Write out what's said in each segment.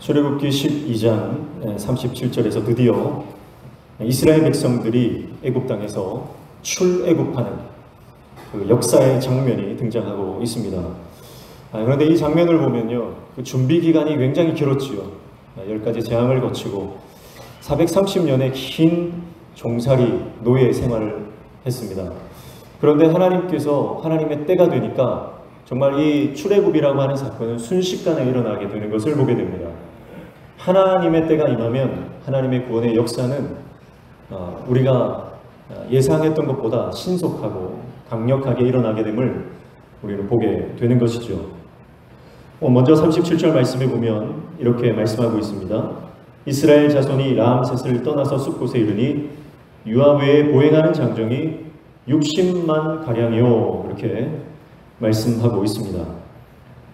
출애굽기 12장 37절에서 드디어 이스라엘 백성들이 애굽 땅에서 출애굽하는 그 역사의 장면이 등장하고 있습니다. 그런데 이 장면을 보면요, 그 준비 기간이 굉장히 길었지요. 10가지 재앙을 거치고 430년의 긴 종살이 노예 생활을 했습니다. 그런데 하나님께서 하나님의 때가 되니까 정말 이 출애굽이라고 하는 사건은 순식간에 일어나게 되는 것을 보게 됩니다. 하나님의 때가 임하면 하나님의 구원의 역사는 우리가 예상했던 것보다 신속하고 강력하게 일어나게 됨을 우리는 보게 되는 것이죠. 먼저 37절 말씀에 보면 이렇게 말씀하고 있습니다. 이스라엘 자손이 라암셋을 떠나서 숲곳에 이르니 유아 외에 보행하는 장정이 60만 가량이요, 이렇게 말씀하고 있습니다.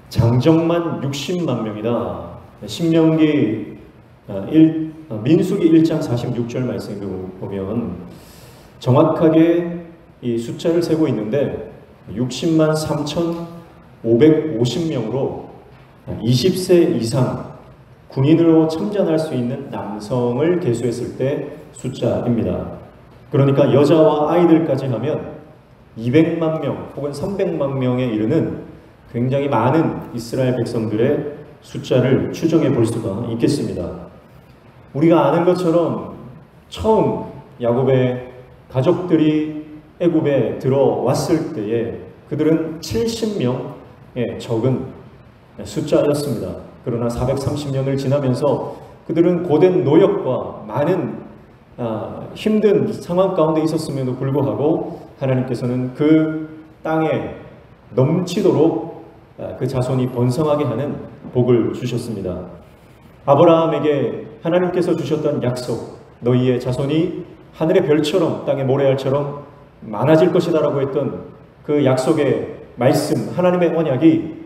장정만 60만 명이다. 신명기 민수기 1장 46절 말씀을 보면 정확하게 이 숫자를 세고 있는데 60만 3,550명으로 20세 이상 군인으로 참전할 수 있는 남성을 계수했을 때 숫자입니다. 그러니까 여자와 아이들까지 하면 200만 명 혹은 300만 명에 이르는 굉장히 많은 이스라엘 백성들의 숫자를 추정해 볼 수가 있겠습니다. 우리가 아는 것처럼 처음 야곱의 가족들이 애굽에 들어왔을 때에 그들은 70명의 적은 숫자였습니다. 그러나 430년을 지나면서 그들은 고된 노역과 많은 힘든 상황 가운데 있었음에도 불구하고 하나님께서는 그 땅에 넘치도록 그 자손이 번성하게 하는 복을 주셨습니다. 아브라함에게 하나님께서 주셨던 약속, 너희의 자손이 하늘의 별처럼 땅의 모래알처럼 많아질 것이다 라고 했던 그 약속의 말씀, 하나님의 언약이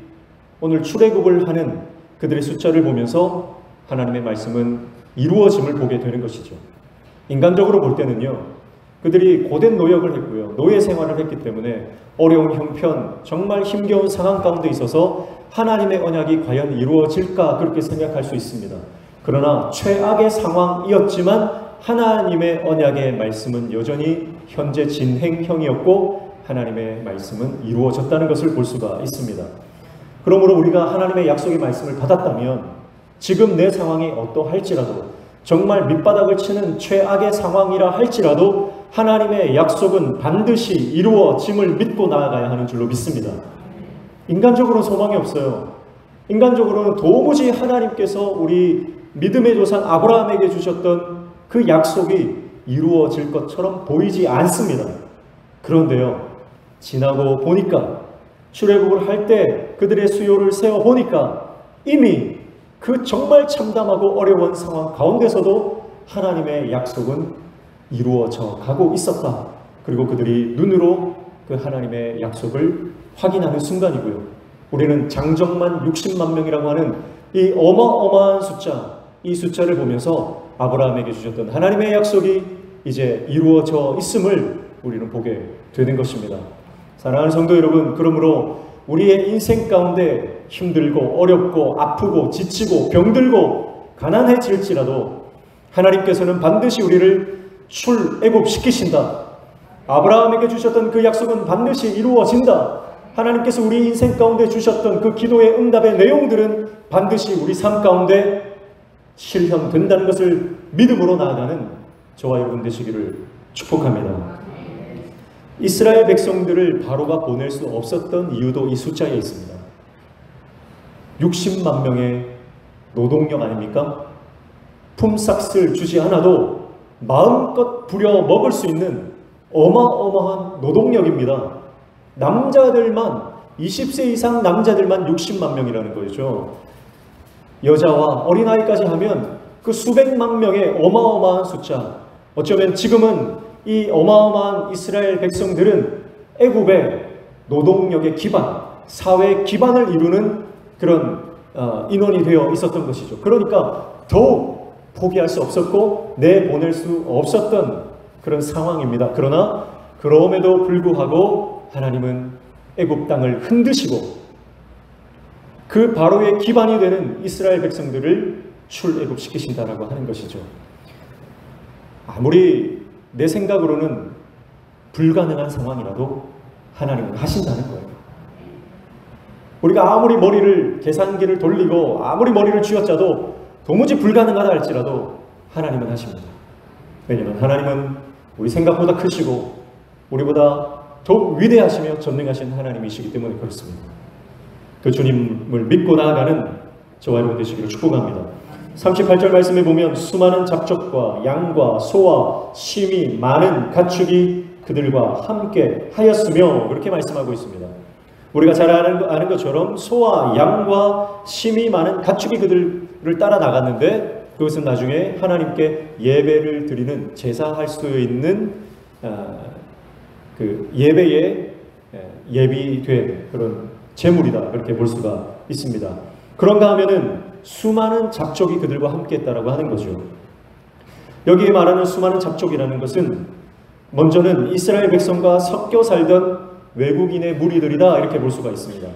오늘 출애굽을 하는 그들의 숫자를 보면서 하나님의 말씀은 이루어짐을 보게 되는 것이죠. 인간적으로 볼 때는요, 그들이 고된 노역을 했고요, 노예 생활을 했기 때문에 어려운 형편, 정말 힘겨운 상황 가운데 있어서 하나님의 언약이 과연 이루어질까 그렇게 생각할 수 있습니다. 그러나 최악의 상황이었지만 하나님의 언약의 말씀은 여전히 현재 진행형이었고 하나님의 말씀은 이루어졌다는 것을 볼 수가 있습니다. 그러므로 우리가 하나님의 약속의 말씀을 받았다면 지금 내 상황이 어떠할지라도, 정말 밑바닥을 치는 최악의 상황이라 할지라도 하나님의 약속은 반드시 이루어짐을 믿고 나아가야 하는 줄로 믿습니다. 인간적으로는 소망이 없어요. 인간적으로는 도무지 하나님께서 우리 믿음의 조상 아브라함에게 주셨던 그 약속이 이루어질 것처럼 보이지 않습니다. 그런데요, 지나고 보니까, 출애굽을 할 때 그들의 수요를 세워보니까 이미 그 정말 참담하고 어려운 상황 가운데서도 하나님의 약속은 이루어져 가고 있었다. 그리고 그들이 눈으로 그 하나님의 약속을 확인하는 순간이고요. 우리는 장정만 60만 명이라고 하는 이 어마어마한 숫자, 이 숫자를 보면서 아브라함에게 주셨던 하나님의 약속이 이제 이루어져 있음을 우리는 보게 되는 것입니다. 사랑하는 성도 여러분, 그러므로 우리의 인생 가운데 힘들고 어렵고 아프고 지치고 병들고 가난해질지라도 하나님께서는 반드시 우리를 출애굽시키신다. 아브라함에게 주셨던 그 약속은 반드시 이루어진다. 하나님께서 우리 인생 가운데 주셨던 그 기도의 응답의 내용들은 반드시 우리 삶 가운데 실현된다는 것을 믿음으로 나아가는 저와 여러분 되시기를 축복합니다. 이스라엘 백성들을 바로가 보낼 수 없었던 이유도 이 숫자에 있습니다. 60만 명의 노동력 아닙니까? 품삯을 주지 않아도 마음껏 부려 먹을 수 있는 어마어마한 노동력입니다. 남자들만, 20세 이상 남자들만 60만 명이라는 거죠. 여자와 어린아이까지 하면 그 수백만 명의 어마어마한 숫자. 어쩌면 지금은 이 어마어마한 이스라엘 백성들은 애굽의 노동력의 기반, 사회의 기반을 이루는 그런 인원이 되어 있었던 것이죠. 그러니까 더욱 포기할 수 없었고 내보낼 수 없었던 그런 상황입니다. 그러나 그럼에도 불구하고 하나님은 애굽 땅을 흔드시고 그 바로의 기반이 되는 이스라엘 백성들을 출애굽시키신다라고 하는 것이죠. 아무리 내 생각으로는 불가능한 상황이라도 하나님은 하신다는 거예요. 우리가 아무리 머리를 계산기를 돌리고 아무리 머리를 쥐어짜도 도무지 불가능하다 할지라도 하나님은 하십니다. 왜냐하면 하나님은 우리 생각보다 크시고 우리보다 더욱 위대하시며 전능하신 하나님이시기 때문에 그렇습니다. 그 주님을 믿고 나아가는 저와 여러분 되시기를 축복합니다. 38절 말씀에 보면 수많은 잡족과 양과 소와 심이 많은 가축이 그들과 함께 하였으며 그렇게 말씀하고 있습니다. 우리가 잘 아는 것처럼 소와 양과 심이 많은 가축이 그들을 따라 나갔는데 그것은 나중에 하나님께 예배를 드리는 제사할 수 있는 그 예배에 예비된 그런 제물이다 그렇게 볼 수가 있습니다. 그런가 하면은 수많은 잡족이 그들과 함께 했다라고 하는 거죠. 여기에 말하는 수많은 잡족이라는 것은 먼저는 이스라엘 백성과 섞여 살던 외국인의 무리들이다 이렇게 볼 수가 있습니다.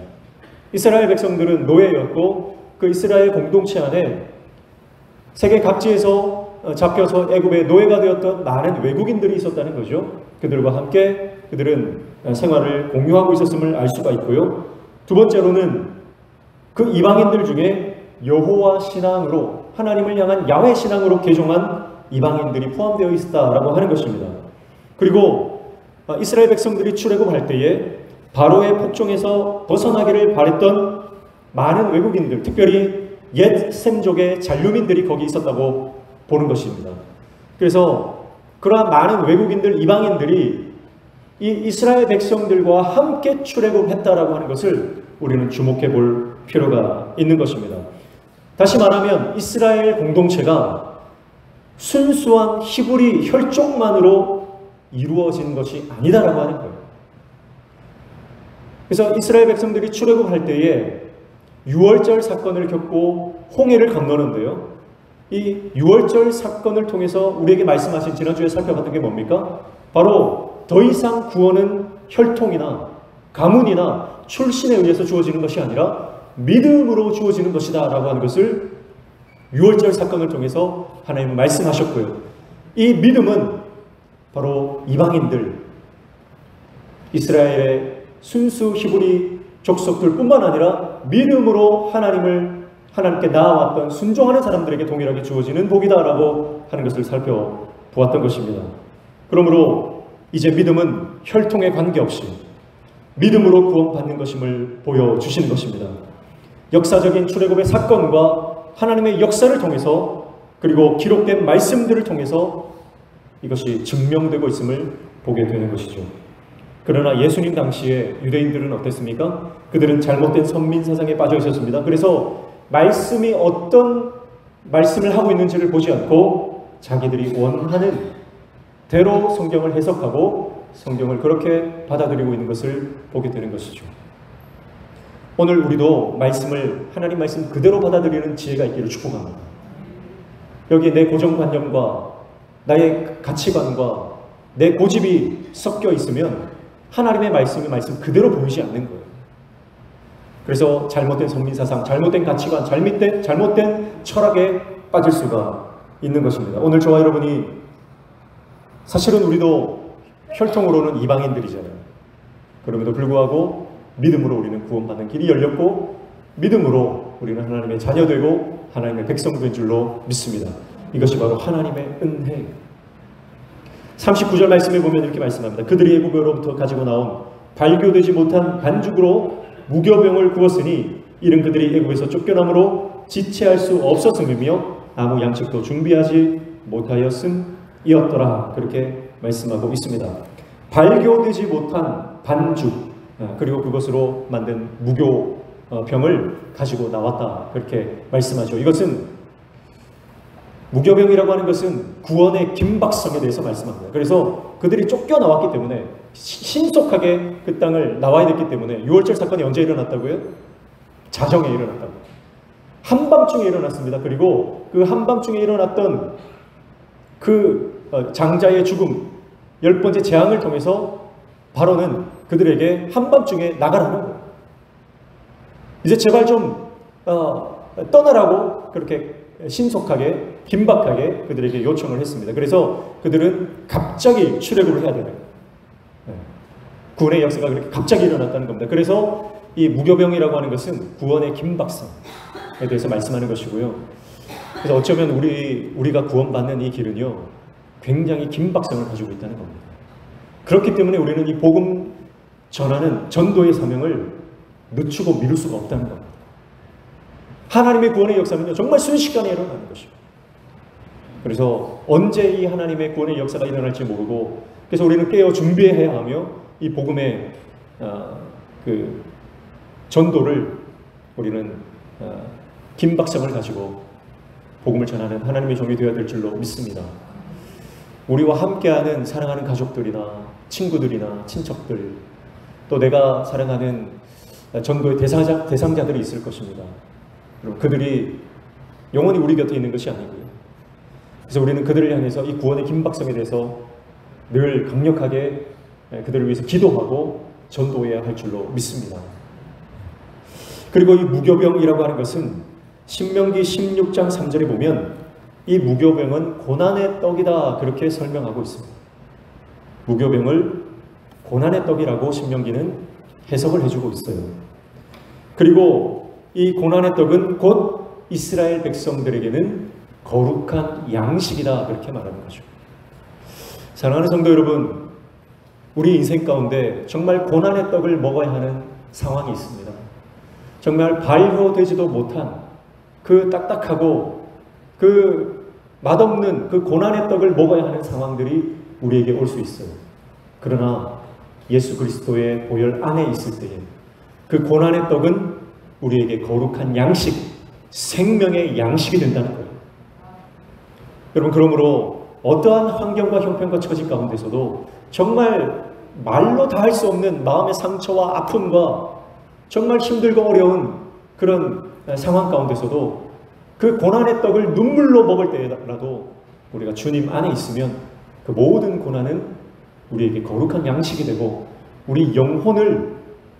이스라엘 백성들은 노예였고 그 이스라엘 공동체 안에 세계 각지에서 잡혀서 애굽의 노예가 되었던 많은 외국인들이 있었다는 거죠. 그들과 함께 그들은 생활을 공유하고 있었음을 알 수가 있고요. 두 번째로는 그 이방인들 중에 여호와 신앙으로 하나님을 향한 야훼 신앙으로 개종한 이방인들이 포함되어 있다라고 하는 것입니다. 그리고 이스라엘 백성들이 출애굽할 때에 바로의 폭정에서 벗어나기를 바랬던 많은 외국인들, 특별히 옛 셈족의 잔류민들이 거기 있었다고 보는 것입니다. 그래서 그러한 많은 외국인들, 이방인들이 이 이스라엘 백성들과 함께 출애굽했다라고 하는 것을 우리는 주목해 볼 필요가 있는 것입니다. 다시 말하면 이스라엘 공동체가 순수한 히브리 혈족만으로 이루어진 것이 아니다라고 하는 거예요. 그래서 이스라엘 백성들이 출애굽할 때에 유월절 사건을 겪고 홍해를 건너는데요. 이 유월절 사건을 통해서 우리에게 말씀하신 지난주에 살펴봤던 게 뭡니까? 바로 더 이상 구원은 혈통이나 가문이나 출신에 의해서 주어지는 것이 아니라 믿음으로 주어지는 것이다 라고 하는 것을 유월절 사건을 통해서 하나님은 말씀하셨고요. 이 믿음은 바로 이방인들, 이스라엘의 순수 히브리 족속들 뿐만 아니라 믿음으로 하나님께 나아왔던 순종하는 사람들에게 동일하게 주어지는 복이다라고 하는 것을 살펴보았던 것입니다. 그러므로 이제 믿음은 혈통에 관계없이 믿음으로 구원받는 것임을 보여주시는 것입니다. 역사적인 출애굽의 사건과 하나님의 역사를 통해서 그리고 기록된 말씀들을 통해서 이것이 증명되고 있음을 보게 되는 것이죠. 그러나 예수님 당시에 유대인들은 어땠습니까? 그들은 잘못된 선민사상에 빠져 있었습니다. 그래서 말씀이 어떤 말씀을 하고 있는지를 보지 않고 자기들이 원하는 대로 성경을 해석하고 성경을 그렇게 받아들이고 있는 것을 보게 되는 것이죠. 오늘 우리도 하나님 말씀 그대로 받아들이는 지혜가 있기를 축복합니다. 여기에 내 고정관념과 나의 가치관과 내 고집이 섞여 있으면 하나님의 말씀이 말씀 그대로 보이지 않는 거예요. 그래서 잘못된 선민사상, 잘못된 가치관, 잘못된 철학에 빠질 수가 있는 것입니다. 오늘 저와 여러분이 사실은 우리도 혈통으로는 이방인들이잖아요. 그럼에도 불구하고 믿음으로 우리는 구원받는 길이 열렸고 믿음으로 우리는 하나님의 자녀되고 하나님의 백성된 줄로 믿습니다. 이것이 바로 하나님의 은혜예요. 39절 말씀에 보면 이렇게 말씀합니다. 그들이 애굽으로부터 가지고 나온 발교되지 못한 반죽으로 무교병을 구웠으니 이는 그들이 애굽에서 쫓겨남으로 지체할 수 없었음이며 아무 양식도 준비하지 못하였음이었더라. 그렇게 말씀하고 있습니다. 발교되지 못한 반죽 그리고 그것으로 만든 무교병을 가지고 나왔다. 그렇게 말씀하죠. 이것은 무교병이라고 하는 것은 구원의 긴박성에 대해서 말씀합니다. 그래서 그들이 쫓겨나왔기 때문에 신속하게 그 땅을 나와야 됐기 때문에 유월절 사건이 언제 일어났다고요? 자정에 일어났다고. 한밤중에 일어났습니다. 그리고 그 한밤중에 일어났던 그 장자의 죽음 10번째 재앙을 통해서 바로는 그들에게 한밤중에 나가라는 거예요. 이제 제발 좀 떠나라고 그렇게 신속하게 긴박하게 그들에게 요청을 했습니다. 그래서 그들은 갑자기 출애굽을 해야 되는 구원의 역사가 그렇게 갑자기 일어났다는 겁니다. 그래서 이 무교병이라고 하는 것은 구원의 긴박성에 대해서 말씀하는 것이고요. 그래서 어쩌면 우리가 구원받는 이 길은요, 굉장히 긴박성을 가지고 있다는 겁니다. 그렇기 때문에 우리는 이 복음 전하는 전도의 사명을 늦추고 미룰 수가 없다는 겁니다. 하나님의 구원의 역사는요, 정말 순식간에 일어나는 것이고, 그래서 언제 이 하나님의 구원의 역사가 일어날지 모르고, 그래서 우리는 깨어 준비해야 하며 이 복음의 그 전도를 우리는 긴박성을 가지고 복음을 전하는 하나님의 종이 되어야 될 줄로 믿습니다. 우리와 함께하는 사랑하는 가족들이나 친구들이나 친척들, 또 내가 사랑하는 전도의 대상자들이 있을 것입니다. 그들이 영원히 우리 곁에 있는 것이 아니고요. 그래서 우리는 그들을 향해서 이 구원의 긴박성에 대해서 늘 강력하게 그들을 위해서 기도하고 전도해야 할 줄로 믿습니다. 그리고 이 무교병이라고 하는 것은 신명기 16장 3절에 보면 이 무교병은 고난의 떡이다 그렇게 설명하고 있습니다. 무교병을 고난의 떡이라고 신명기는 해석을 해주고 있어요. 그리고 이 고난의 떡은 곧 이스라엘 백성들에게는 거룩한 양식이다 그렇게 말하는 거죠. 사랑하는 성도 여러분, 우리 인생 가운데 정말 고난의 떡을 먹어야 하는 상황이 있습니다. 정말 발효되지도 못한 그 딱딱하고 그 맛없는 그 고난의 떡을 먹어야 하는 상황들이 우리에게 올 수 있어요. 그러나 예수 그리스도의 보혈 안에 있을 때에 그 고난의 떡은 우리에게 거룩한 양식, 생명의 양식이 된다는 거예요. 여러분, 그러므로 어떠한 환경과 형편과 처지 가운데서도 정말 말로 다 할 수 없는 마음의 상처와 아픔과 정말 힘들고 어려운 그런 상황 가운데서도 그 고난의 떡을 눈물로 먹을 때라도 우리가 주님 안에 있으면 그 모든 고난은 우리에게 거룩한 양식이 되고 우리 영혼을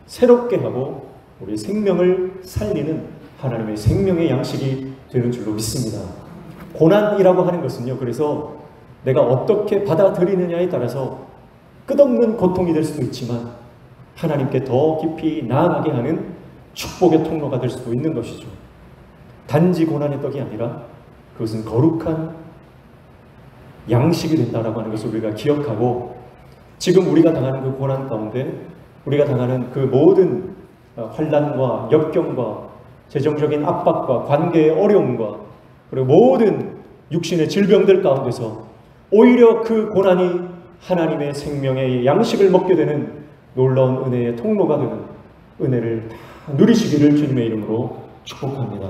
새롭게 하고 우리 생명을 살리는 하나님의 생명의 양식이 되는 줄로 믿습니다. 고난이라고 하는 것은요, 그래서 내가 어떻게 받아들이느냐에 따라서 끝없는 고통이 될 수도 있지만 하나님께 더 깊이 나아가게 하는 축복의 통로가 될 수도 있는 것이죠. 단지 고난의 떡이 아니라 그것은 거룩한 양식이 된다라고 하는 것을 우리가 기억하고, 지금 우리가 당하는 그 고난 가운데 우리가 당하는 그 모든 환난과 역경과 재정적인 압박과 관계의 어려움과 그리고 모든 육신의 질병들 가운데서 오히려 그 고난이 하나님의 생명의 양식을 먹게 되는 놀라운 은혜의 통로가 되는 은혜를 다 누리시기를 주님의 이름으로 축복합니다.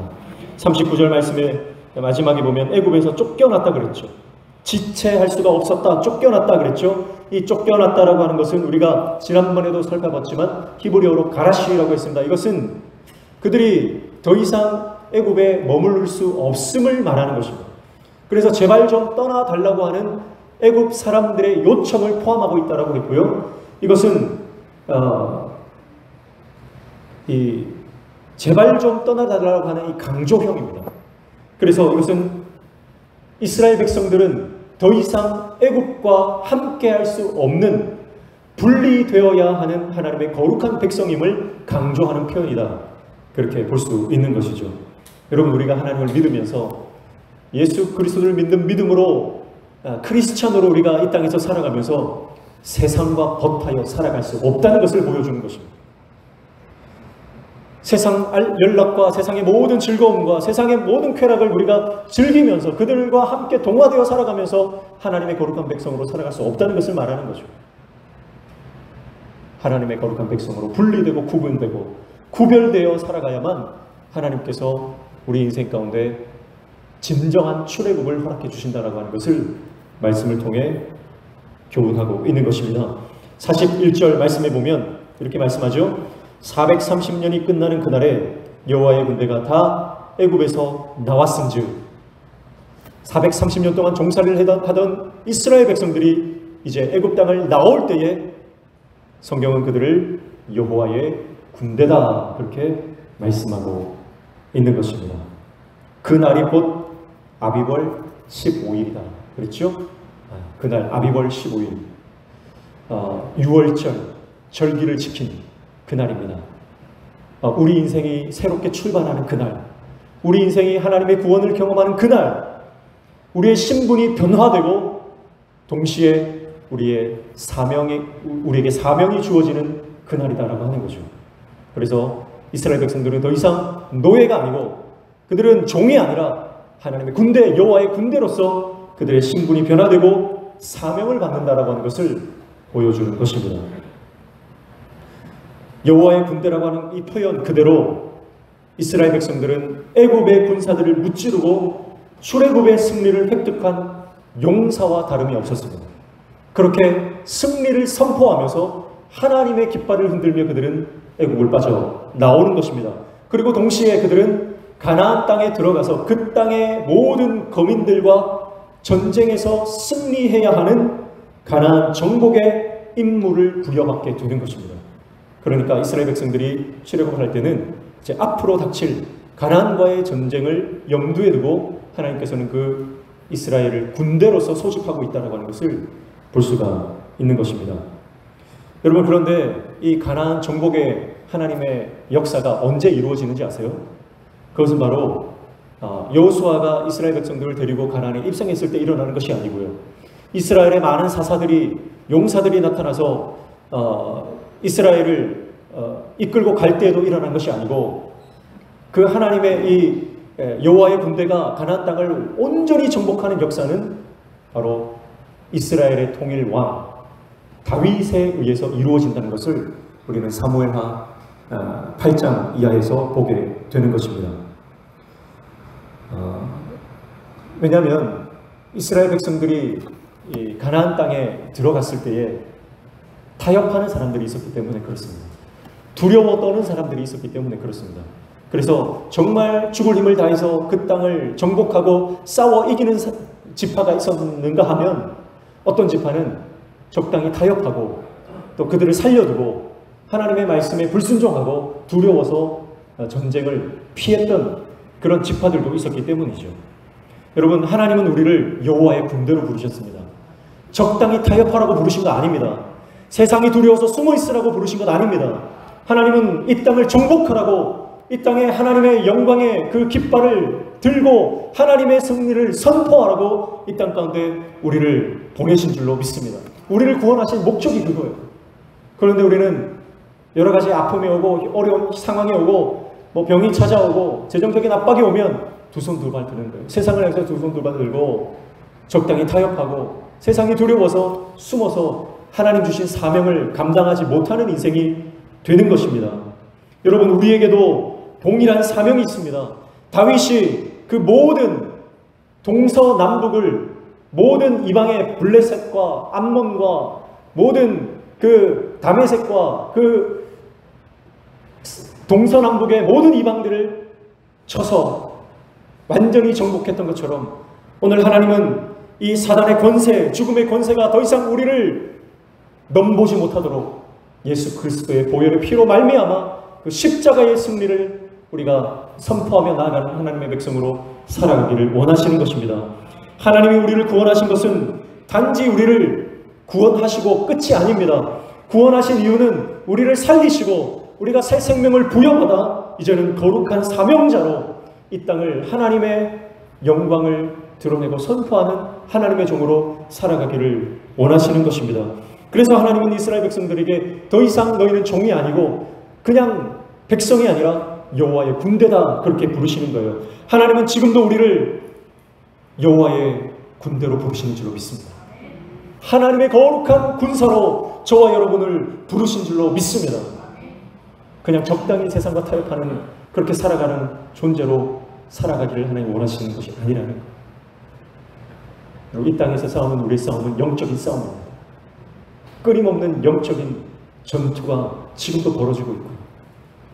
39절 말씀의 마지막에 보면 애굽에서 쫓겨났다 그랬죠. 지체할 수가 없었다, 쫓겨났다 그랬죠. 이 쫓겨났다라고 하는 것은 우리가 지난번에도 살펴봤지만 히브리어로 가라시라고 했습니다. 이것은 그들이 더 이상 애굽에 머무를 수 없음을 말하는 것입니다. 그래서 제발 좀 떠나달라고 하는 애굽 사람들의 요청을 포함하고 있다라고 했고요. 이것은 이 제발 좀 떠나달라고 하는 이 강조형입니다. 그래서 이것은 이스라엘 백성들은 더 이상 애굽과 함께할 수 없는 분리되어야 하는 하나님의 거룩한 백성임을 강조하는 표현이다, 그렇게 볼 수 있는 것이죠. 여러분, 우리가 하나님을 믿으면서 예수 그리스도를 믿는 믿음으로 크리스찬으로 우리가 이 땅에서 살아가면서 세상과 버타여 살아갈 수 없다는 것을 보여주는 것입니다. 세상 연락과 세상의 모든 즐거움과 세상의 모든 쾌락을 우리가 즐기면서 그들과 함께 동화되어 살아가면서 하나님의 거룩한 백성으로 살아갈 수 없다는 것을 말하는 거죠. 하나님의 거룩한 백성으로 분리되고 구분되고 구별되어 살아가야만 하나님께서 우리 인생 가운데 진정한 출애굽을 허락해 주신다라고 하는 것을 말씀을 통해 교훈하고 있는 것입니다. 41절 말씀에 보면 이렇게 말씀하죠. 430년이 끝나는 그날에 여호와의 군대가 다 애굽에서 나왔은즉, 430년 동안 종살이를 하던 이스라엘 백성들이 이제 애굽 땅을 나올 때에 성경은 그들을 여호와의 군대다 그렇게 말씀하고 있는 것입니다. 그날이 곧 아비벌 15일이다. 그렇죠? 그날 아비벌 15일, 6월절 절기를 지킨 그날입니다. 우리 인생이 새롭게 출발하는 그날, 우리 인생이 하나님의 구원을 경험하는 그날, 우리의 신분이 변화되고 동시에 우리에게 사명이 주어지는 그날이다라고 하는 거죠. 그래서 이스라엘 백성들은 더 이상 노예가 아니고 그들은 종이 아니라 하나님의 군대, 여호와의 군대로서 그들의 신분이 변화되고 사명을 받는다라고 하는 것을 보여주는 것입니다. 여호와의 군대라고 하는 이 표현 그대로 이스라엘 백성들은 애굽의 군사들을 무찌르고 출애굽의 승리를 획득한 용사와 다름이 없었습니다. 그렇게 승리를 선포하면서 하나님의 깃발을 흔들며 그들은 애굽을 빠져 나오는 것입니다. 그리고 동시에 그들은 가나안 땅에 들어가서 그 땅의 모든 거민들과 전쟁에서 승리해야 하는 가나안 정복의 임무를 부여받게 되는 것입니다. 그러니까 이스라엘 백성들이 출애굽을 할 때는 이제 앞으로 닥칠 가나안과의 전쟁을 염두에 두고 하나님께서는 그 이스라엘을 군대로서 소집하고 있다는 것을 볼 수가 있는 것입니다. 여러분, 그런데 이 가나안 정복의 하나님의 역사가 언제 이루어지는지 아세요? 그것은 바로 여호수아가 이스라엘 백성들을 데리고 가나안에 입성했을 때 일어나는 것이 아니고요. 이스라엘의 많은 사사들이, 용사들이 나타나서 이스라엘을 이끌고 갈 때에도 일어난 것이 아니고, 그 하나님의 이 여호와의 군대가 가나안 땅을 온전히 정복하는 역사는 바로 이스라엘의 통일 왕 다윗에 의해서 이루어진다는 것을 우리는 사무엘하 8장 이하에서 보게 되는 것입니다. 왜냐하면 이스라엘 백성들이 이 가나안 땅에 들어갔을 때에 타협하는 사람들이 있었기 때문에 그렇습니다. 두려워 떠는 사람들이 있었기 때문에 그렇습니다. 그래서 정말 죽을 힘을 다해서 그 땅을 정복하고 싸워 이기는 지파가 있었는가 하면, 어떤 지파는 적당히 타협하고 또 그들을 살려두고 하나님의 말씀에 불순종하고 두려워서 전쟁을 피했던 그런 지파들도 있었기 때문이죠. 여러분, 하나님은 우리를 여호와의 군대로 부르셨습니다. 적당히 타협하라고 부르신 거 아닙니다. 세상이 두려워서 숨어 있으라고 부르신 것 아닙니다. 하나님은 이 땅을 정복하라고, 이 땅에 하나님의 영광의 그 깃발을 들고 하나님의 승리를 선포하라고 이 땅 가운데 우리를 보내신 줄로 믿습니다. 우리를 구원하신 목적이 그거예요. 그런데 우리는 여러 가지 아픔이 오고 어려운 상황이 오고 병이 찾아오고 재정적인 압박이 오면 두 손 두 발 드는 거예요. 세상을 향해서 두 손 두 발 들고 적당히 타협하고 세상이 두려워서 숨어서 하나님 주신 사명을 감당하지 못하는 인생이 되는 것입니다. 여러분, 우리에게도 동일한 사명이 있습니다. 다윗이 그 모든 동서남북을, 모든 이방의 블레셋과 암몬과 모든 그 다메섹과 그 동서남북의 모든 이방들을 쳐서 완전히 정복했던 것처럼, 오늘 하나님은 이 사단의 권세, 죽음의 권세가 더 이상 우리를 넘보지 못하도록 예수 그리스도의 보혈의 피로 말미암아 그 십자가의 승리를 우리가 선포하며 나아가는 하나님의 백성으로 살아가기를 원하시는 것입니다. 하나님이 우리를 구원하신 것은 단지 우리를 구원하시고 끝이 아닙니다. 구원하신 이유는 우리를 살리시고 우리가 새 생명을 부여받아 이제는 거룩한 사명자로 이 땅을 하나님의 영광을 드러내고 선포하는 하나님의 종으로 살아가기를 원하시는 것입니다. 그래서 하나님은 이스라엘 백성들에게 더 이상 너희는 종이 아니고 그냥 백성이 아니라 여호와의 군대다, 그렇게 부르시는 거예요. 하나님은 지금도 우리를 여호와의 군대로 부르시는 줄로 믿습니다. 하나님의 거룩한 군사로 저와 여러분을 부르신 줄로 믿습니다. 그냥 적당히 세상과 타협하는, 그렇게 살아가는 존재로 살아가기를 하나님 원하시는 것이 아니라는 거예요. 이 땅에서 싸우는 우리의 싸움은 영적인 싸움입니다. 끊임없는 영적인 전투가 지금도 벌어지고 있고,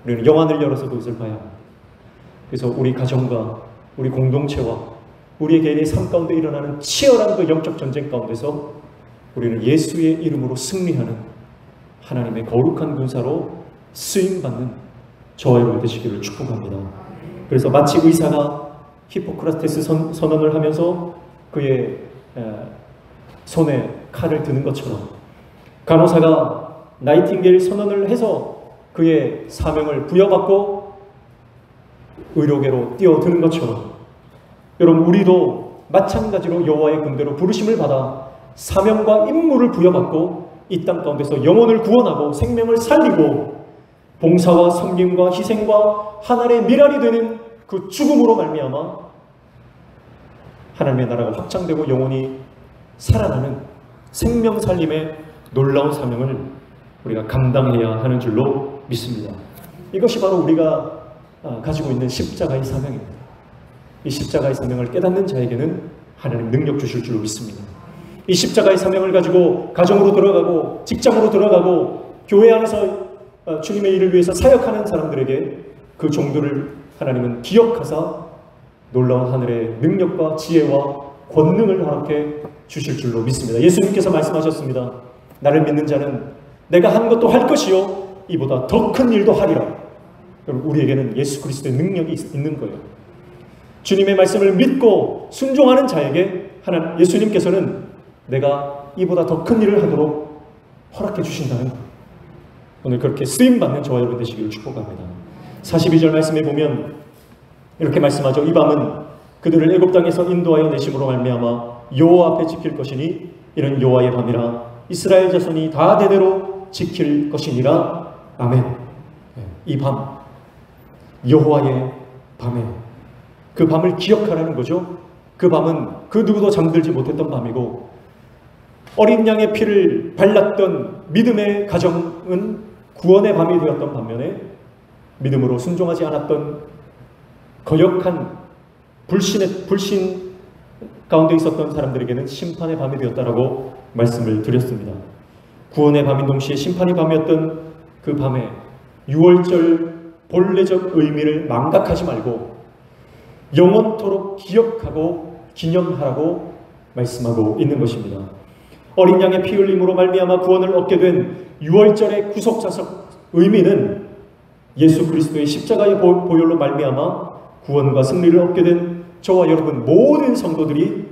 우리는 영안을 열어서 그것을 봐야 합니다. 그래서 우리 가정과 우리 공동체와 우리의 개인의 삶 가운데 일어나는 치열한 그 영적 전쟁 가운데서 우리는 예수의 이름으로 승리하는 하나님의 거룩한 군사로 쓰임받는 저와 여러분 되시기를 축복합니다. 그래서 마치 의사가 히포크라테스 선언을 하면서 그의 손에 칼을 드는 것처럼, 간호사가 나이팅게일 선언을 해서 그의 사명을 부여받고 의료계로 뛰어드는 것처럼, 여러분 우리도 마찬가지로 여호와의 군대로 부르심을 받아 사명과 임무를 부여받고 이 땅 가운데서 영혼을 구원하고 생명을 살리고 봉사와 섬김과 희생과 하나님의 미랄이 되는 그 죽음으로 말미암아 하나님의 나라가 확장되고 영혼이 살아나는 생명 살림의 놀라운 사명을 우리가 감당해야 하는 줄로 믿습니다. 이것이 바로 우리가 가지고 있는 십자가의 사명입니다. 이 십자가의 사명을 깨닫는 자에게는 하나님 능력 주실 줄로 믿습니다. 이 십자가의 사명을 가지고 가정으로 들어가고 직장으로 들어가고 교회 안에서 주님의 일을 위해서 사역하는 사람들에게 그 종들을 하나님은 기억하사 놀라운 하늘의 능력과 지혜와 권능을 허락해 주실 줄로 믿습니다. 예수님께서 말씀하셨습니다. 나를 믿는 자는 내가 한 것도 할 것이요 이보다 더 큰 일도 하리라. 여러분 우리에게는 예수 그리스도의 능력이 있는 거예요. 주님의 말씀을 믿고 순종하는 자에게 예수님께서는 내가 이보다 더 큰 일을 하도록 허락해 주신다는 것. 오늘 그렇게 쓰임받는 저와 여러분 되시기를 축복합니다. 42절 말씀에 보면 이렇게 말씀하죠. 이 밤은 그들을 애굽 땅에서 인도하여 내심으로 말미암아 여호와 앞에 지킬 것이니 이는 여호와의 밤이라 이스라엘 자손이 다 대대로 지킬 것이니라. 아멘. 이 밤, 여호와의 밤에 그 밤을 기억하라는 거죠. 그 밤은 그 누구도 잠들지 못했던 밤이고 어린 양의 피를 발랐던 믿음의 가정은 구원의 밤이 되었던 반면에 믿음으로 순종하지 않았던 거역한 불신 가운데 있었던 사람들에게는 심판의 밤이 되었다라고 말씀을 드렸습니다. 구원의 밤인 동시에 심판의 밤이었던 그 밤에 유월절 본래적 의미를 망각하지 말고 영원토록 기억하고 기념하라고 말씀하고 있는 것입니다. 어린 양의 피 흘림으로 말미암아 구원을 얻게 된 유월절의 구속자적 의미는 예수 그리스도의 십자가의 보혈로 말미암아 구원과 승리를 얻게 된 저와 여러분 모든 성도들이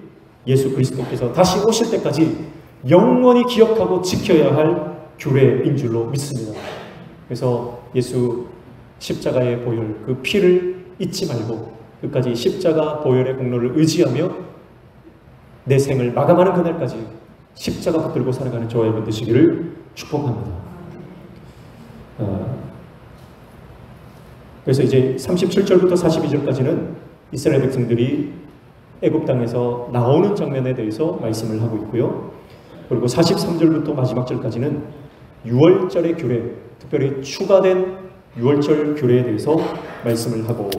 예수 그리스도께서 다시 오실 때까지 영원히 기억하고 지켜야 할 규례인 줄로 믿습니다. 그래서 예수 십자가의 보혈, 그 피를 잊지 말고 끝까지 십자가 보혈의 공로를 의지하며 내 생을 마감하는 그날까지 십자가 붙들고 살아가는 저와 여러분 되시기를 축복합니다. 그래서 이제 37절부터 42절까지는 이스라엘 백성들이 애굽 땅에서 나오는 장면에 대해서 말씀을 하고 있고요. 그리고 43절부터 마지막 절까지는 유월절의 규례, 특별히 추가된 유월절 규례에 대해서 말씀을 하고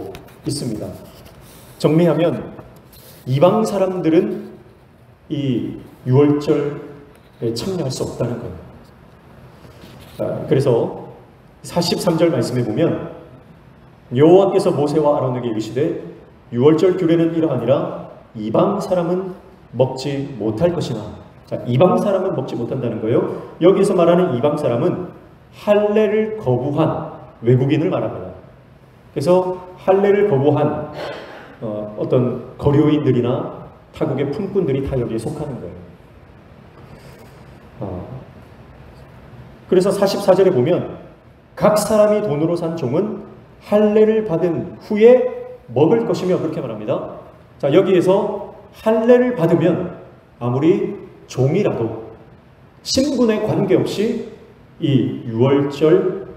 있습니다. 정리하면 이방 사람들은 이 유월절에 참여할 수 없다는 거예요. 그래서 43절 말씀에 보면 여호와께서 모세와 아론에게 이르시되 유월절 규례는 이러하니라 이방 사람은 먹지 못할 것이나. 자, 이방 사람은 먹지 못한다는 거예요. 여기서 말하는 이방 사람은 할례를 거부한 외국인을 말합니다. 그래서 할례를 거부한 어떤 거류인들이나 타국의 품꾼들이 다 여기에 속하는 거예요. 그래서 44절에 보면 각 사람이 돈으로 산 종은 할례를 받은 후에 먹을 것이며 그렇게 말합니다. 자, 여기에서 할례를 받으면 아무리 종이라도 신분에 관계없이 이 유월절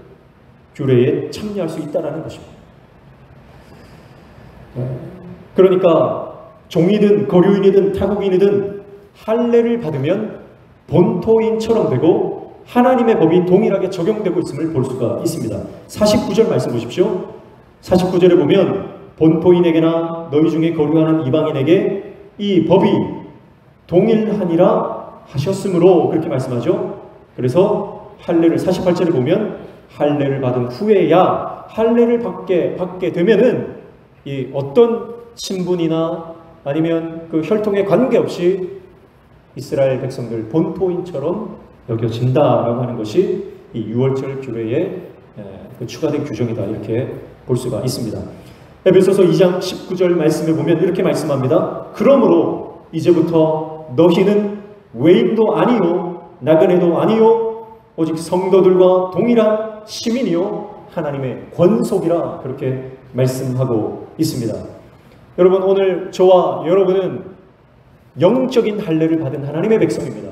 규례에 참여할 수 있다는 것입니다. 그러니까 종이든 거류인이든 타국인이든 할례를 받으면 본토인처럼 되고 하나님의 법이 동일하게 적용되고 있음을 볼 수가 있습니다. 49절 말씀 보십시오. 49절에 보면 본토인에게나 너희 중에 거류하는 이방인에게 이 법이 동일하니라 하셨으므로 그렇게 말씀하죠. 그래서 할례를 48절에 보면 할례를 받은 후에야 할례를 받게 되면은 이 어떤 신분이나 아니면 그 혈통에 관계없이 이스라엘 백성들 본토인처럼 여겨진다라고 하는 것이 이 유월절 규례에 추가된 규정이다 이렇게 볼 수가 있습니다. 에베소서 2장 19절 말씀에 보면 이렇게 말씀합니다. 그러므로 이제부터 너희는 외인도 아니요 나그네도 아니요 오직 성도들과 동일한 시민이요 하나님의 권속이라 그렇게 말씀하고 있습니다. 여러분, 오늘 저와 여러분은 영적인 할례를 받은 하나님의 백성입니다.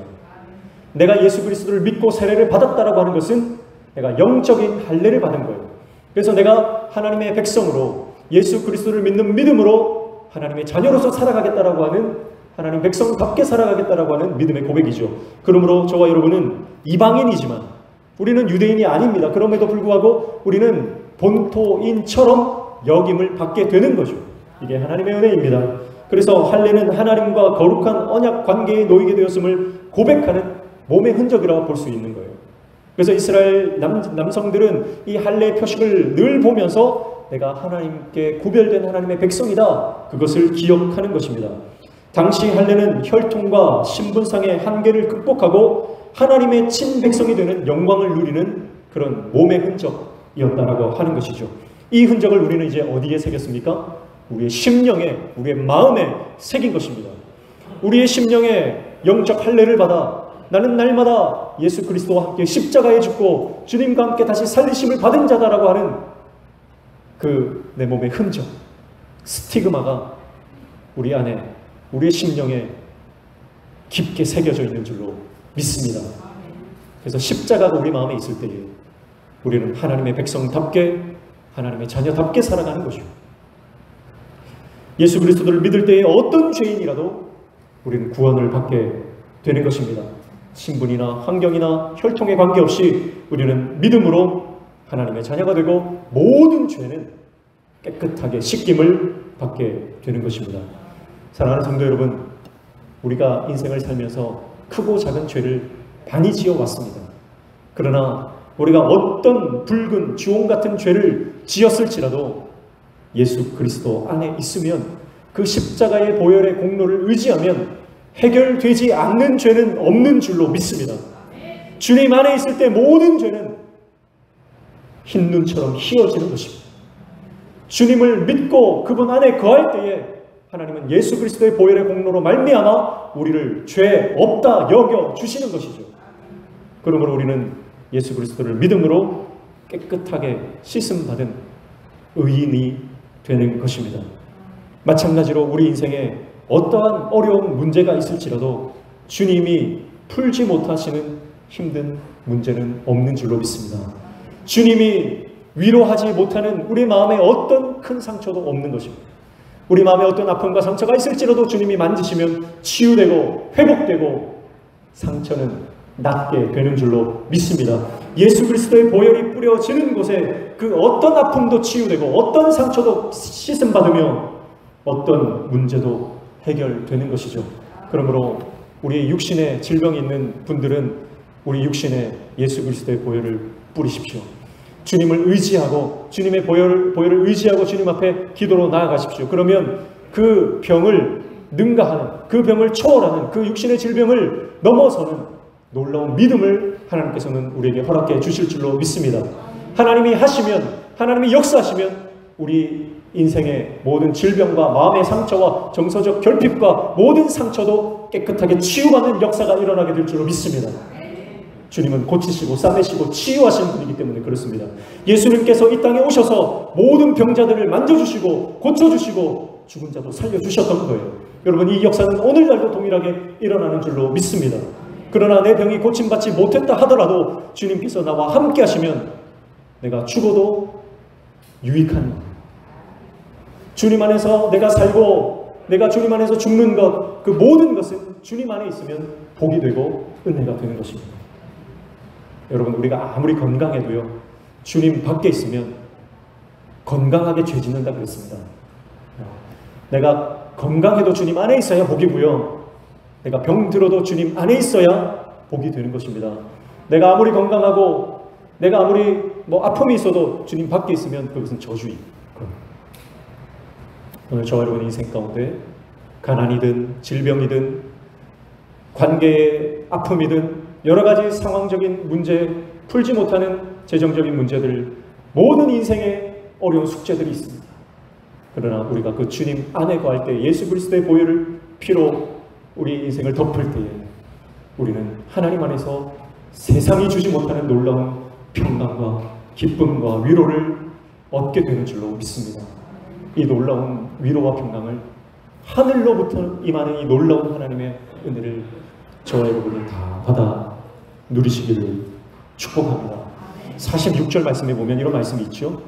내가 예수 그리스도를 믿고 세례를 받았다라고 하는 것은 내가 영적인 할례를 받은 거예요. 그래서 내가 하나님의 백성으로 예수 그리스도를 믿는 믿음으로 하나님의 자녀로서 살아가겠다라고 하는, 하나님 백성답게 살아가겠다라고 하는 믿음의 고백이죠. 그러므로 저와 여러분은 이방인이지만 우리는 유대인이 아닙니다. 그럼에도 불구하고 우리는 본토인처럼 여김을 받게 되는 거죠. 이게 하나님의 은혜입니다. 그래서 할례는 하나님과 거룩한 언약 관계에 놓이게 되었음을 고백하는 몸의 흔적이라고 볼 수 있는 거예요. 그래서 이스라엘 남성들은 이 할례의 표식을 늘 보면서 내가 하나님께 구별된 하나님의 백성이다, 그것을 기억하는 것입니다. 당시 할례는 혈통과 신분상의 한계를 극복하고 하나님의 친백성이 되는 영광을 누리는 그런 몸의 흔적이었다라고 하는 것이죠. 이 흔적을 우리는 이제 어디에 새겼습니까? 우리의 심령에, 우리의 마음에 새긴 것입니다. 우리의 심령에 영적 할례를 받아 나는 날마다 예수 그리스도와 함께 십자가에 죽고 주님과 함께 다시 살리심을 받은 자다라고 하는 그 내 몸의 흔적, 스티그마가 우리 안에, 우리의 심령에 깊게 새겨져 있는 줄로 믿습니다. 그래서 십자가가 우리 마음에 있을 때에 우리는 하나님의 백성답게, 하나님의 자녀답게 살아가는 것이고, 예수 그리스도를 믿을 때에 어떤 죄인이라도 우리는 구원을 받게 되는 것입니다. 신분이나 환경이나 혈통에 관계없이 우리는 믿음으로 하나님의 자녀가 되고 모든 죄는 깨끗하게 씻김을 받게 되는 것입니다. 사랑하는 성도 여러분, 우리가 인생을 살면서 크고 작은 죄를 많이 지어왔습니다. 그러나 우리가 어떤 붉은 주홍 같은 죄를 지었을지라도 예수 그리스도 안에 있으면, 그 십자가의 보혈의 공로를 의지하면 해결되지 않는 죄는 없는 줄로 믿습니다. 주님 안에 있을 때 모든 죄는 흰 눈처럼 희어지는 것입니다. 주님을 믿고 그분 안에 거할 때에 하나님은 예수 그리스도의 보혈의 공로로 말미암아 우리를 죄 없다 여겨 주시는 것이죠. 그러므로 우리는 예수 그리스도를 믿음으로 깨끗하게 씻음 받은 의인이 되는 것입니다. 마찬가지로 우리 인생에 어떠한 어려운 문제가 있을지라도 주님이 풀지 못하시는 힘든 문제는 없는 줄로 믿습니다. 주님이 위로하지 못하는 우리 마음에 어떤 큰 상처도 없는 것입니다. 우리 마음에 어떤 아픔과 상처가 있을지라도 주님이 만지시면 치유되고 회복되고 상처는 낫게 되는 줄로 믿습니다. 예수 그리스도의 보혈이 뿌려지는 곳에 그 어떤 아픔도 치유되고 어떤 상처도 씻음 받으며 어떤 문제도 해결되는 것이죠. 그러므로 우리 육신에 질병이 있는 분들은 우리 육신에 예수 그리스도의 보혈을 뿌리십시오. 주님을 의지하고 주님의 보혈을 의지하고 주님 앞에 기도로 나아가십시오. 그러면 그 병을 능가하는, 그 병을 초월하는, 그 육신의 질병을 넘어서는 놀라운 믿음을 하나님께서는 우리에게 허락해 주실 줄로 믿습니다. 하나님이 하시면, 하나님이 역사하시면 우리 인생의 모든 질병과 마음의 상처와 정서적 결핍과 모든 상처도 깨끗하게 치유받는 역사가 일어나게 될 줄로 믿습니다. 주님은 고치시고 싸매시고 치유하시는 분이기 때문에 그렇습니다. 예수님께서 이 땅에 오셔서 모든 병자들을 만져주시고 고쳐주시고 죽은 자도 살려주셨던 거예요. 여러분, 이 역사는 오늘날도 동일하게 일어나는 줄로 믿습니다. 그러나 내 병이 고침받지 못했다 하더라도 주님께서 나와 함께 하시면 내가 죽어도 유익한, 주님 안에서 내가 살고 내가 주님 안에서 죽는 것, 그 모든 것은 주님 안에 있으면 복이 되고 은혜가 되는 것입니다. 여러분, 우리가 아무리 건강해도요, 주님 밖에 있으면 건강하게 죄 짓는다 그랬습니다. 내가 건강해도 주님 안에 있어야 복이고요, 내가 병들어도 주님 안에 있어야 복이 되는 것입니다. 내가 아무리 건강하고 내가 아무리 아픔이 있어도 주님 밖에 있으면 그것은 저주입니다. 오늘 저와 여러분 인생 가운데 가난이든 질병이든 관계의 아픔이든 여러 가지 상황적인 문제, 풀지 못하는 재정적인 문제들, 모든 인생의 어려운 숙제들이 있습니다. 그러나 우리가 그 주님 안에 거할 때 예수 그리스도의 보혈을 피로 우리 인생을 덮을 때에 우리는 하나님 안에서 세상이 주지 못하는 놀라운 평강과 기쁨과 위로를 얻게 되는 줄로 믿습니다. 이 놀라운 위로와 평강을 하늘로부터 임하는 이 놀라운 하나님의 은혜를 저와 여러분이 다 받아 누리시기를 축복합니다. 46절 말씀에 보면 이런 말씀이 있죠.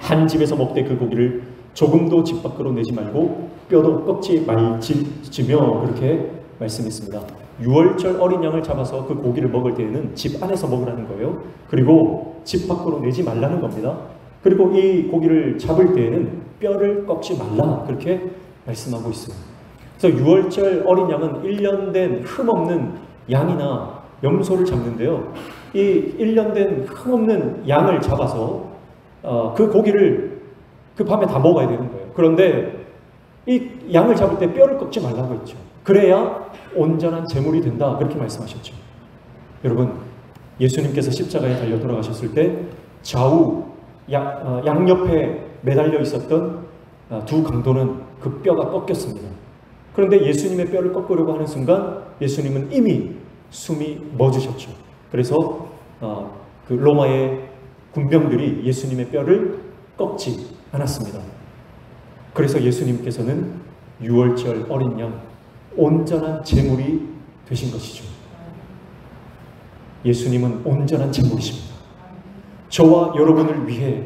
한 집에서 먹되 그 고기를 조금도 집 밖으로 내지 말고 뼈도 꺾지 말지며 그렇게 말씀했습니다. 유월절 어린 양을 잡아서 그 고기를 먹을 때에는 집 안에서 먹으라는 거예요. 그리고 집 밖으로 내지 말라는 겁니다. 그리고 이 고기를 잡을 때에는 뼈를 꺾지 말라 그렇게 말씀하고 있어요. 그래서 유월절 어린 양은 1년 된 흠없는 양이나 염소를 잡는데요. 이 1년 된 흠없는 양을 잡아서 그 고기를 그 밤에 다 먹어야 되는 거예요. 그런데 이 양을 잡을 때 뼈를 꺾지 말라고 했죠. 그래야 온전한 제물이 된다 그렇게 말씀하셨죠. 여러분, 예수님께서 십자가에 달려 돌아가셨을 때 좌우 양옆에 매달려 있었던 두 강도는 그 뼈가 꺾였습니다. 그런데 예수님의 뼈를 꺾으려고 하는 순간 예수님은 이미 숨이 멎으셨죠. 그래서 그 로마의 군병들이 예수님의 뼈를 꺾지 않았습니다. 그래서 예수님께서는 유월절 어린 양 온전한 제물이 되신 것이죠. 예수님은 온전한 제물이십니다. 저와 여러분을 위해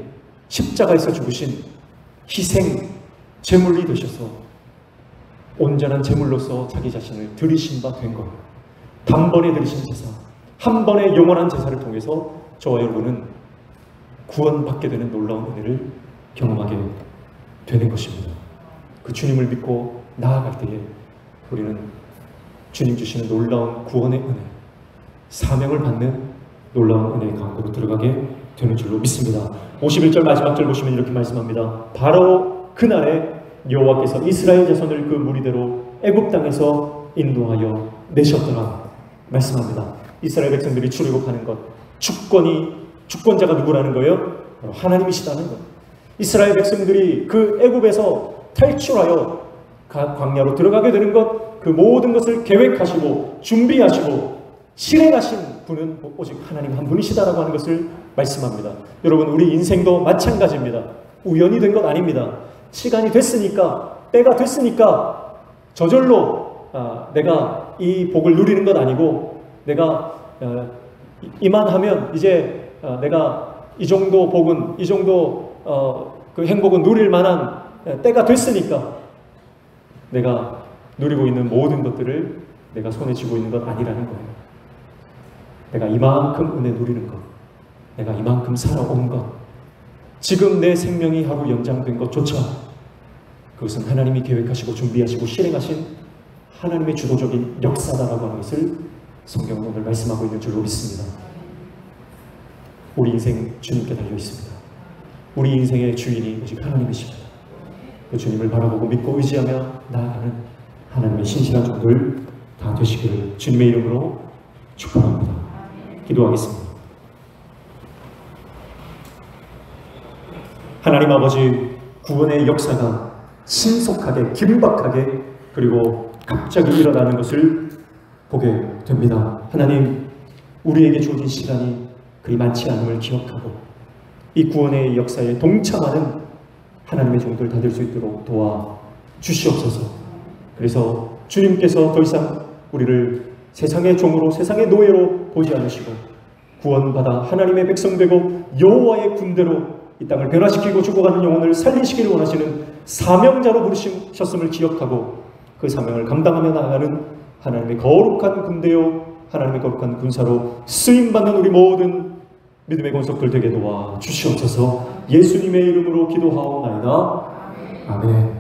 십자가에서 죽으신 희생 제물이 되셔서 온전한 제물로서 자기 자신을 드리신 바 된 거예요. 단번에 드리신 제사, 한 번의 영원한 제사를 통해서 저와 여러분은 구원받게 되는 놀라운 은혜를 경험하게 되는 것입니다. 그 주님을 믿고 나아갈 때에 우리는 주님 주시는 놀라운 구원의 은혜, 사명을 받는 놀라운 은혜의 가운데로 들어가게 되는 줄로 믿습니다. 51절 마지막 절 보시면 이렇게 말씀합니다. 바로 그날에 여호와께서 이스라엘 자손을 그 무리대로 애굽 땅에서 인도하여 내셨더라 말씀합니다. 이스라엘 백성들이 출애굽하는 것, 주권자가 누구라는 거예요? 바로 하나님이시다는 것. 이스라엘 백성들이 그 애굽에서 탈출하여 광야로 들어가게 되는 것, 그 모든 것을 계획하시고 준비하시고 실행하신 분은 오직 하나님 한 분이시다라고 하는 것을 말씀합니다. 여러분, 우리 인생도 마찬가지입니다. 우연이 된 것 아닙니다. 시간이 됐으니까, 때가 됐으니까 저절로 내가 이 복을 누리는 것 아니고, 내가 이만하면 이제 내가 이 정도 복은, 이 정도 그 행복은 누릴 만한 때가 됐으니까 내가 누리고 있는 모든 것들을 내가 손에 쥐고 있는 것 아니라는 거예요. 내가 이만큼 은혜 누리는 것, 내가 이만큼 살아온 것, 지금 내 생명이 하루 연장된 것조차 그것은 하나님이 계획하시고 준비하시고 실행하신 하나님의 주도적인 역사다라고 하는 것을 성경은 오늘 말씀하고 있는 줄로 믿습니다. 우리 인생 주님께 달려 있습니다. 우리 인생의 주인이 오직 하나님이십니다. 그 주님을 바라보고 믿고 의지하며 나아가는 하나님의 신실한 종들 다 되시기를 주님의 이름으로 축복합니다. 기도하겠습니다. 하나님 아버지, 구원의 역사가 신속하게, 긴박하게, 그리고 갑자기 일어나는 것을 보게 됩니다. 하나님, 우리에게 주어진 시간이 그리 많지 않음을 기억하고 이 구원의 역사에 동참하는 하나님의 종들 다 될 수 있도록 도와 주시옵소서. 그래서 주님께서 더 이상 우리를 세상의 종으로, 세상의 노예로 보지 않으시고 구원받아 하나님의 백성 되고 여호와의 군대로 이 땅을 변화시키고 죽어가는 영혼을 살리시기를 원하시는 사명자로 부르셨음을 기억하고 그 사명을 감당하며 나아가는 하나님의 거룩한 군대요, 하나님의 거룩한 군사로 쓰임받는 우리 모든 믿음의 권속들 되게 도와 주시옵소서. 예수님의 이름으로 기도하옵나이다. 아멘.